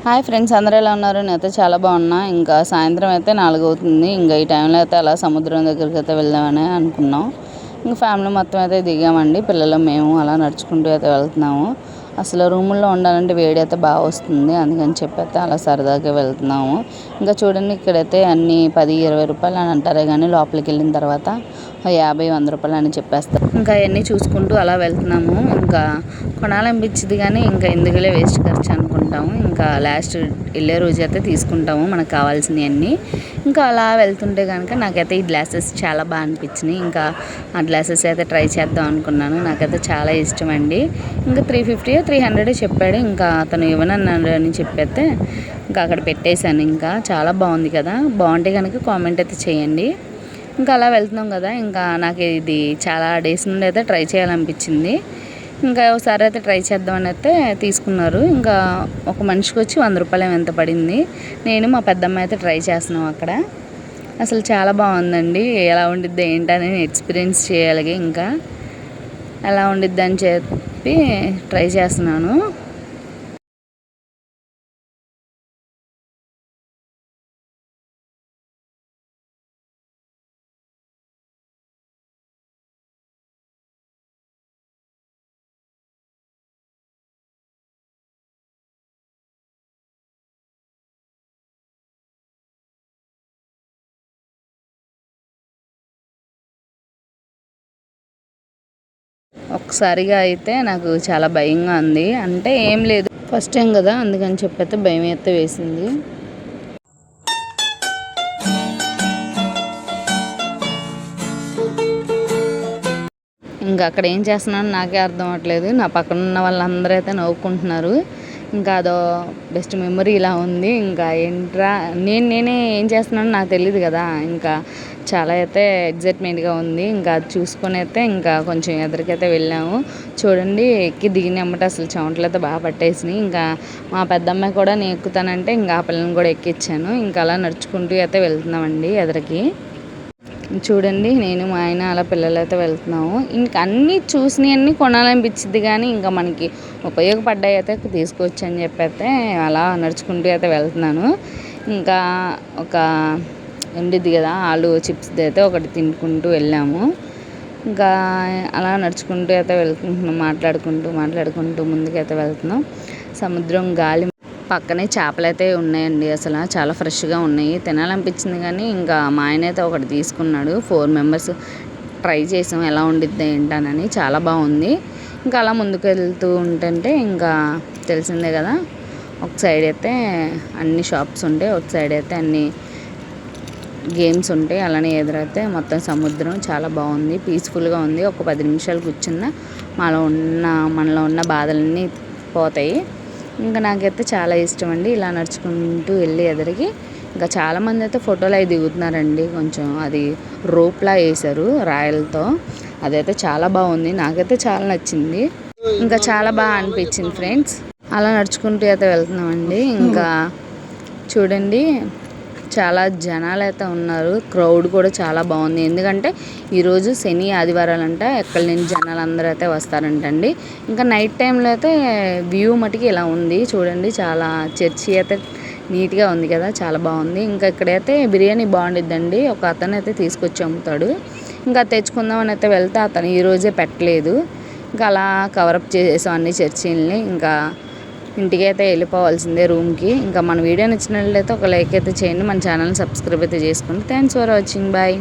Hi friends, అందరూ ఎలా ఉన్నారు? నేనైతే చాలా బాగున్నా. ఇంకా సాయంత్రం అయితే 4 అవుతుంది. ఇంకా ఈ టైంలో అయితే అలా సముద్రం దగ్గరికి అయితే వెళ్దామని అనుకున్నాం. ఇంకా ఫ్యామిలీ మొత్తం అయితే దిగామండి. పిల్లలు మేము అలా నడుచుకుంటూ అయితే వెళ్తున్నాము. అసలు రూముల్లో ఉండాలంటే వేడి అయితే బాగా వస్తుంది. అందుకని చెప్పైతే అలా సరదాగా వెళ్తున్నాము. ఇంకా చూడండి, ఇక్కడైతే అన్నీ 10-20 రూపాయలు అని అంటారే కానీ లోపలికి వెళ్ళిన తర్వాత 50-100 రూపాయలు అని చెప్పేస్తారు. ఇంకా అవన్నీ చూసుకుంటూ అలా వెళ్తున్నాము. ఇంకా కొనాలనిపించింది కానీ ఇంకా ఎందుకులే వేస్ట్ ఖర్చు అనుకుంటాము. ఇంకా లాస్ట్ వెళ్ళే రోజు అయితే తీసుకుంటాము మనకు కావాల్సినవన్నీ. ఇంకా అలా వెళ్తుంటే కనుక నాకైతే ఈ గ్లాసెస్ చాలా బాగా అనిపించినాయి. ఇంకా ఆ గ్లాసెస్ అయితే ట్రై చేద్దాం అనుకున్నాను. నాకైతే చాలా ఇష్టం అండి. ఇంకా 350-300 చెప్పాడు. ఇంకా అతను ఇవ్వనన్నాడు అని చెప్పైతే ఇంకా అక్కడ పెట్టేశాను. ఇంకా చాలా బాగుంది కదా, బాగుంటే కనుక కామెంట్ అయితే చేయండి. ఇంకా అలా వెళ్తున్నాం కదా, ఇంకా నాకు ఇది చాలా డేస్ నుండి అయితే ట్రై చేయాలనిపించింది. ఇంకా ఒకసారి అయితే ట్రై చేద్దామని అయితే తీసుకున్నారు. ఇంకా ఒక మనిషికి వచ్చి 100 రూపాయలు ఎంత పడింది. నేను మా పెద్దమ్మ అయితే ట్రై చేస్తున్నాం అక్కడ. అసలు చాలా బాగుందండి. ఎలా ఉండిద్ది ఏంటని ఎక్స్పీరియన్స్ చేయాలి. ఇంకా ఎలా ఉండిద్ది అని చెప్పి ట్రై చేస్తున్నాను. ఒకసారిగా అయితే నాకు చాలా భయంగా ఉంది. అంటే ఏం లేదు, ఫస్ట్ టైం కదా, అందుకని చెప్పైతే భయం అయితే వేసింది. ఇంకా అక్కడ ఏం చేస్తున్నాను నాకే అర్థం అవ్వట్లేదు. నా పక్కన ఉన్న వాళ్ళందరూ అయితే నవ్వుకుంటున్నారు. ఇంకా అదో బెస్ట్ మెమరీ ఇలా ఉంది. ఇంకా ఏంట్రా నేనే ఏం చేస్తున్నానో నాకు తెలియదు కదా. ఇంకా చాలా అయితే ఎగ్జైట్మెంట్గా ఉంది. ఇంకా అది చూసుకొని అయితే ఇంకా కొంచెం ఎదురికైతే వెళ్ళాము. చూడండి, ఎక్కి దిగినమ్మట అసలు చెమటలు అయితే బాగా పట్టేసినాయి. ఇంకా మా పెద్దమ్మాయి కూడా నేను ఎక్కుతానంటే ఇంకా ఆ పిల్లని కూడా ఎక్కించాను. ఇంకా అలా నడుచుకుంటూ అయితే వెళ్తున్నామండి ఎదురికి. చూడండి, నేను మా ఆయన అలా పిల్లలు అయితే వెళ్తున్నాము. ఇంకా అన్నీ చూసినవన్నీ కొనాలనిపించింది కానీ ఇంకా మనకి ఉపయోగపడ్డాయి అయితే తీసుకోవచ్చు అని చెప్పి అయితే అలా నడుచుకుంటూ అయితే వెళ్తున్నాను. ఇంకా ఒక ఉండిద్ది కదా, ఆలు చిప్స్ అయితే ఒకటి తినుకుంటూ వెళ్ళాము. ఇంకా అలా నడుచుకుంటూ అయితే వెళ్తున్నాం, మాట్లాడుకుంటూ ముందుకైతే వెళ్తున్నాం. సముద్రం గాలి పక్కనే చేపలైతే ఉన్నాయండి. అసలు చాలా ఫ్రెష్గా ఉన్నాయి. తినాలనిపించింది కానీ ఇంకా మా ఆయన అయితే ఒకటి తీసుకున్నాడు. 4 మెంబర్స్ ట్రై చేసాం ఎలా ఉండిద్ది ఏంటనని. చాలా బాగుంది. ఇంకా అలా ముందుకు వెళ్తూ ఉంటుంటే ఇంకా తెలిసిందే కదా, ఒక సైడ్ అయితే అన్ని షాప్స్ ఉంటాయి, ఒక సైడ్ అయితే అన్ని గేమ్స్ ఉంటాయి. అలానే ఎదురైతే మొత్తం సముద్రం చాలా బాగుంది, పీస్ఫుల్గా ఉంది. ఒక 10 నిమిషాలు కూర్చున్న మనలో ఉన్న బాధలన్నీ పోతాయి. ఇంకా నాకైతే చాలా ఇష్టం అండి ఇలా నడుచుకుంటూ వెళ్ళి ఎదురికి. ఇంకా చాలామంది అయితే ఫోటోలు అవి దిగుతున్నారండి. కొంచెం అది రోప్లా వేశారు రాయలతో, అదైతే చాలా బాగుంది. నాకైతే చాలా నచ్చింది. ఇంకా చాలా బాగా అనిపించింది ఫ్రెండ్స్. అలా నడుచుకుంటూ అయితే వెళ్తున్నామండి. ఇంకా చూడండి, చాలా జనాలు అయితే ఉన్నారు. క్రౌడ్ కూడా చాలా బాగుంది. ఎందుకంటే ఈరోజు శని ఆదివారాలంట, ఎక్కడి నుంచి జనాలు అందరూ అయితే వస్తారంటండి. ఇంకా నైట్ టైంలో అయితే వ్యూ మటుకి ఇలా ఉంది. చూడండి, చాలా చర్చి అయితే నీట్గా ఉంది కదా, చాలా బాగుంది. ఇంకా ఇక్కడైతే బిర్యానీ బాగుండిద్దండి. ఒక అతను అయితే తీసుకొచ్చి అమ్ముతాడు. ఇంకా తెచ్చుకుందామని అయితే వెళ్తే అతను ఈరోజే పెట్టలేదు. ఇంకా అలా కవరప్ చేసేసాం అన్ని చర్చీలని. ఇంకా ఇంటికి అయితే వెళ్ళిపోవాల్సిందే రూమ్కి. ఇంకా మన వీడియో నచ్చినట్లయితే ఒక లైక్ అయితే చేయండి, మన ఛానల్ని సబ్స్క్రైబ్ అయితే చేసుకోండి. Thanks for watching, bye.